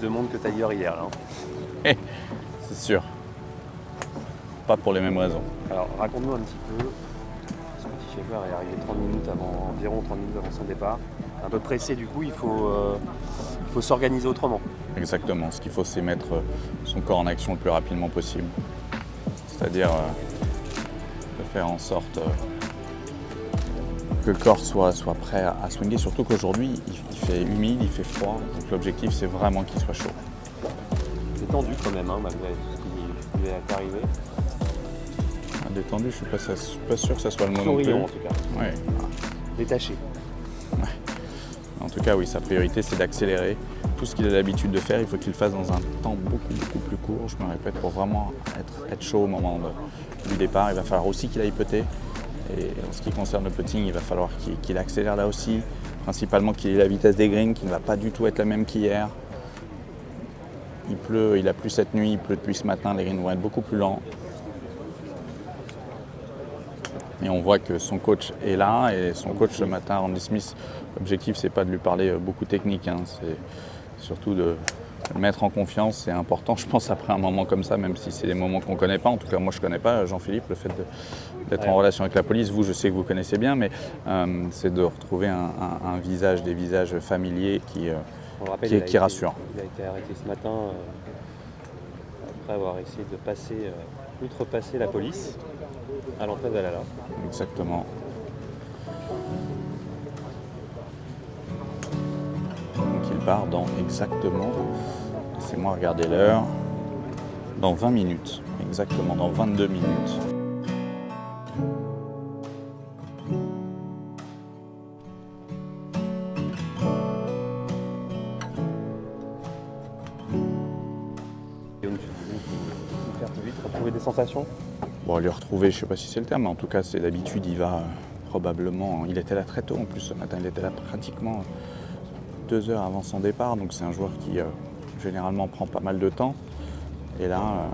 de monde que tailleur hier là. C'est sûr. Pas pour les mêmes raisons. Alors raconte-nous un petit peu. Scotty Scheffler est arrivé environ 30 minutes avant son départ. Un peu pressé du coup, il faut s'organiser autrement. Exactement. Ce qu'il faut, c'est mettre son corps en action le plus rapidement possible. C'est-à-dire de faire en sorte que le corps soit prêt à swinguer. Surtout qu'aujourd'hui, il fait humide, il fait froid. Donc l'objectif, c'est vraiment qu'il soit chaud. C'est tendu quand même, hein, malgré tout ce qui est arrivé. Détendu, je suis pas sûr que ça soit le mot non plus. Souriant en tout cas. Ouais. Détaché. Ouais. En tout cas, oui, sa priorité, c'est d'accélérer. Tout ce qu'il a l'habitude de faire, il faut qu'il le fasse dans un temps beaucoup plus court. Je me répète, pour vraiment être chaud au moment du départ, il va falloir aussi qu'il aille putter. Et en ce qui concerne le putting, il va falloir qu'il accélère là aussi. Principalement qu'il ait la vitesse des greens, qui ne va pas du tout être la même qu'hier. Il pleut, il a plu cette nuit, il pleut depuis ce matin, les greens vont être beaucoup plus lents. Et on voit que son coach est là, et son coach ce matin, Randy Smith, l'objectif c'est pas de lui parler beaucoup technique, hein, c'est surtout de le mettre en confiance. C'est important, je pense, après un moment comme ça, même si c'est des moments qu'on ne connaît pas. En tout cas, moi je ne connais pas, Jean-Philippe, le fait d'être en relation avec la police. Vous, je sais que vous connaissez bien, mais c'est de retrouver un visage, des visages familiers qui rassurent. Il a été arrêté ce matin après avoir essayé de outrepasser la police à l'entrée d'Alala. Exactement. Donc il part dans exactement, laissez-moi regarder l'heure, dans 20 minutes, exactement dans 22 minutes. Retrouver des sensations? Bon, lui retrouver, je ne sais pas si c'est le terme, mais en tout cas, c'est d'habitude, il va probablement. Il était là très tôt en plus ce matin, il était là pratiquement 2 heures avant son départ, donc c'est un joueur qui généralement prend pas mal de temps. Et là,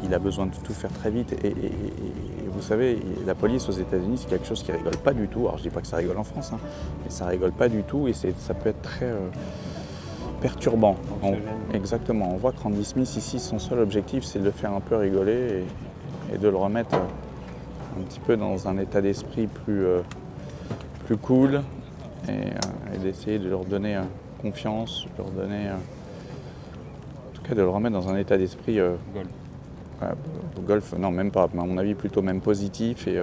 il a besoin de tout faire très vite. Et vous savez, la police aux États-Unis, c'est quelque chose qui rigole pas du tout. Alors je dis pas que ça rigole en France, hein, mais ça rigole pas du tout et ça peut être très perturbant. Exactement. On voit que Randy Smith ici, son seul objectif, c'est de le faire un peu rigoler et de le remettre un petit peu dans un état d'esprit plus cool et d'essayer de leur donner confiance, de leur donner, en tout cas de le remettre dans un état d'esprit golf, non même pas, mais à mon avis plutôt même positif et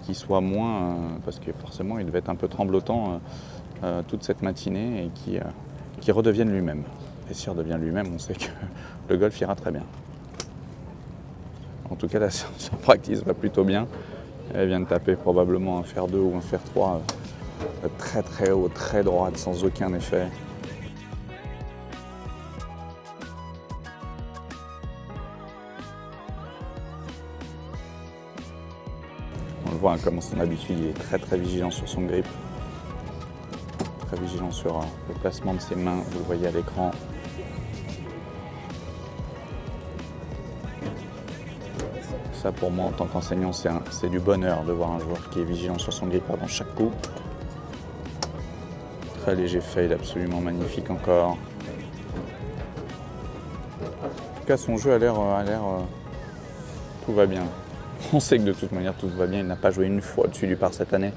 qui soit moins, parce que forcément il devait être un peu tremblotant toute cette matinée et qui redevienne lui-même. Et s'il redevient lui-même, on sait que le golf ira très bien. En tout cas, la séance en practice va plutôt bien. Elle vient de taper probablement un fer 2 ou un fer 3 très très haut, très droite, sans aucun effet. On le voit, hein, comme son habitude, il est très très vigilant sur son grip. Très vigilant sur le placement de ses mains, vous le voyez à l'écran. Ça pour moi en tant qu'enseignant c'est du bonheur de voir un joueur qui est vigilant sur son grip avant chaque coup. Très léger fade, absolument magnifique encore. En tout cas son jeu a l'air tout va bien. On sait que de toute manière tout va bien, il n'a pas joué une fois dessus du par cette année.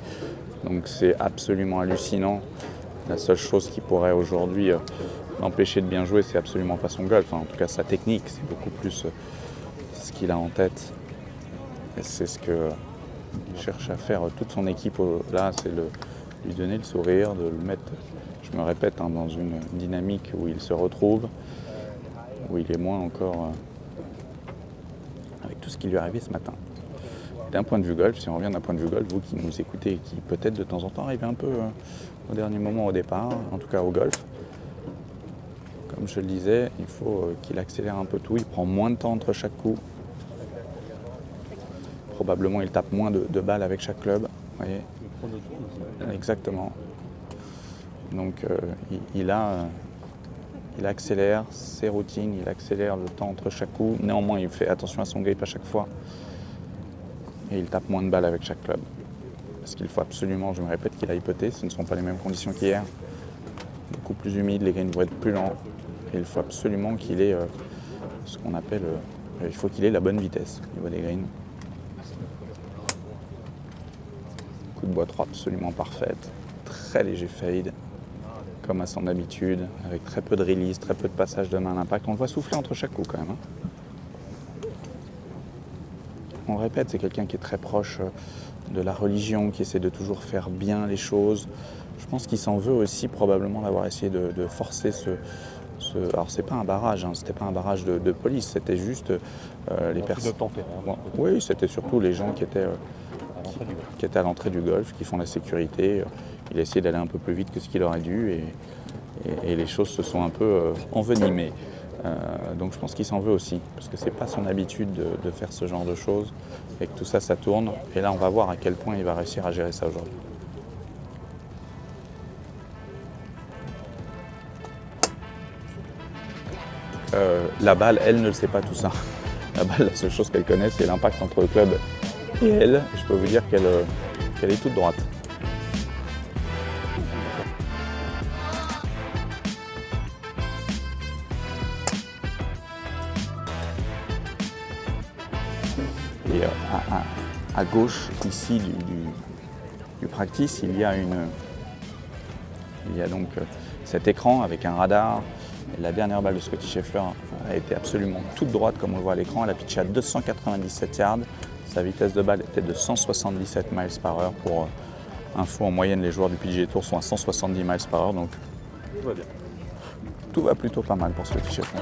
Donc c'est absolument hallucinant. La seule chose qui pourrait aujourd'hui l'empêcher de bien jouer, c'est absolument pas son golf. Enfin, en tout cas, sa technique, c'est beaucoup plus ce qu'il a en tête. Et c'est ce que cherche à faire toute son équipe là, c'est lui donner le sourire, de le mettre, je me répète, hein, dans une dynamique où il se retrouve, où il est moins encore avec tout ce qui lui est arrivé ce matin. D'un point de vue golf, si on revient d'un point de vue golf, vous qui nous écoutez et qui peut-être de temps en temps arrivez un peu au dernier moment au départ, en tout cas au golf, comme je le disais, il faut qu'il accélère un peu tout, il prend moins de temps entre chaque coup. Probablement il tape moins de balles avec chaque club, voyez. Exactement. Donc il accélère ses routines, il accélère le temps entre chaque coup. Néanmoins, il fait attention à son grip à chaque fois. Et il tape moins de balles avec chaque club. Parce qu'il faut absolument, je me répète, qu'il aille putter. Ce ne sont pas les mêmes conditions qu'hier. beaucoup plus humide, les greens vont être plus lents. Et il faut absolument qu'il ait ce qu'on appelle, il faut qu'il ait la bonne vitesse au niveau des greens. Coup de bois 3 absolument parfaite, très léger fade, comme à son habitude, avec très peu de release, très peu de passage de main à l'impact. On le voit souffler entre chaque coup quand même. On le répète, c'est quelqu'un qui est très proche de la religion, qui essaie de toujours faire bien les choses. Je pense qu'il s'en veut aussi probablement d'avoir essayé de forcer alors c'est pas un barrage, c'était pas un barrage de police, c'était juste les personnes. Oui, c'était surtout les gens qui étaient à l'entrée du golf, qui font la sécurité. Il a essayé d'aller un peu plus vite que ce qu'il aurait dû et les choses se sont un peu envenimées. Donc je pense qu'il s'en veut aussi, parce que c'est pas son habitude de faire ce genre de choses, et que tout ça, ça tourne. Et là, on va voir à quel point il va réussir à gérer ça aujourd'hui. La balle, elle ne le sait pas tout ça. La balle, la seule chose qu'elle connaît, c'est l'impact entre le club et elle. Et je peux vous dire qu'elle est toute droite. Et à gauche, ici, du practice, il y a donc cet écran avec un radar. Et la dernière balle de Scottie Scheffler a été absolument toute droite, comme on le voit à l'écran. Elle a pitché à 297 yards. Sa vitesse de balle était de 177 miles par heure. Pour info, en moyenne, les joueurs du PGA Tour sont à 170 miles par heure. Donc Tout va bien. Tout va plutôt pas mal pour Scottie Scheffler.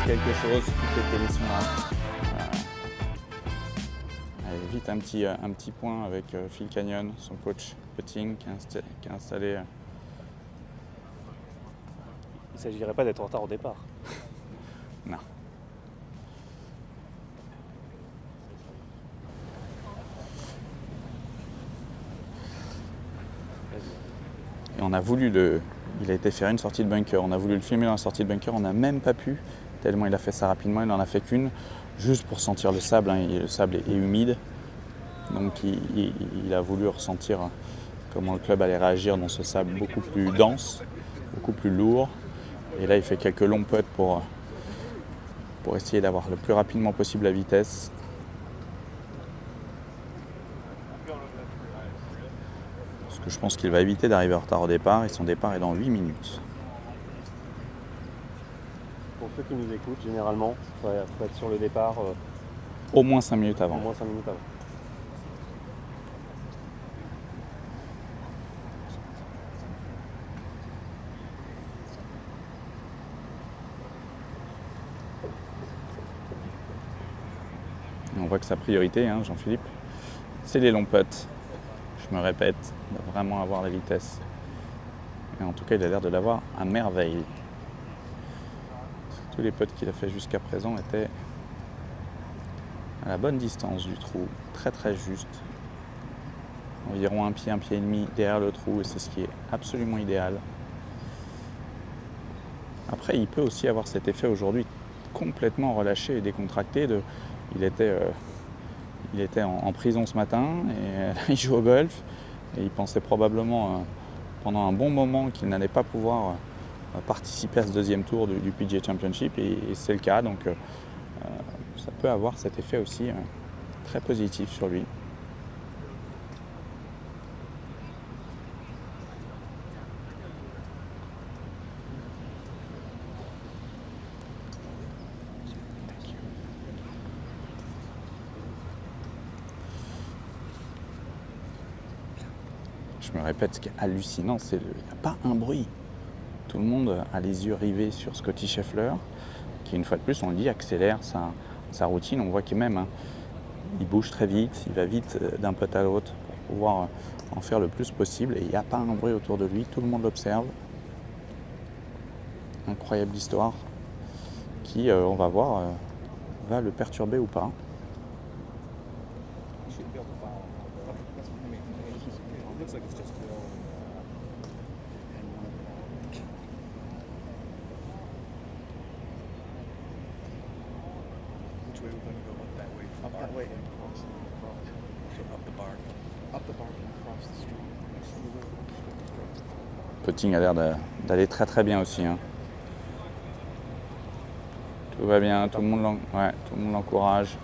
Quelque chose, toutes les télés sont là. Allez, vite un petit point avec Phil Canyon, son coach putting qui a installé. Il ne s'agirait pas d'être en retard au départ. Non. Et on a voulu il a été faire une sortie de bunker, on a voulu le filmer dans la sortie de bunker, on n'a même pas pu. Tellement il a fait ça rapidement, il n'en a fait qu'une, juste pour sentir le sable, et le sable est humide. Donc il a voulu ressentir comment le club allait réagir dans ce sable beaucoup plus dense, beaucoup plus lourd. Et là il fait quelques longs putts pour essayer d'avoir le plus rapidement possible la vitesse. Parce que je pense qu'il va éviter d'arriver en retard au départ, et son départ est dans 8 minutes. Pour ceux qui nous écoutent, généralement, il faut être sur le départ au moins 5 minutes avant. Au moins 5 minutes avant. Et on voit que sa priorité, Jean-Philippe, c'est les longs putts. Je me répète, il va vraiment avoir la vitesse. Et en tout cas, il a l'air de l'avoir à merveille. Tous les putts qu'il a fait jusqu'à présent étaient à la bonne distance du trou, très très juste. Environ un pied et demi derrière le trou, et c'est ce qui est absolument idéal. Après, il peut aussi avoir cet effet aujourd'hui complètement relâché et décontracté. Il était en prison ce matin, et il joue au golf, et il pensait probablement pendant un bon moment qu'il n'allait pas pouvoir participer à ce deuxième tour du PGA Championship, et c'est le cas, donc ça peut avoir cet effet aussi très positif sur lui. Je me répète, ce qui est hallucinant, c'est qu'il n'y a pas un bruit. Tout le monde a les yeux rivés sur Scottie Scheffler, qui une fois de plus, on le dit, accélère sa routine. On voit qu'il même, il bouge très vite, il va vite d'un putt à l'autre pour pouvoir en faire le plus possible. Et il n'y a pas un bruit autour de lui, tout le monde l'observe. Incroyable histoire qui, on va voir, va le perturber ou pas. Putting a l'air d'aller très très bien aussi. Hein. Tout va bien, tout le monde l'encourage.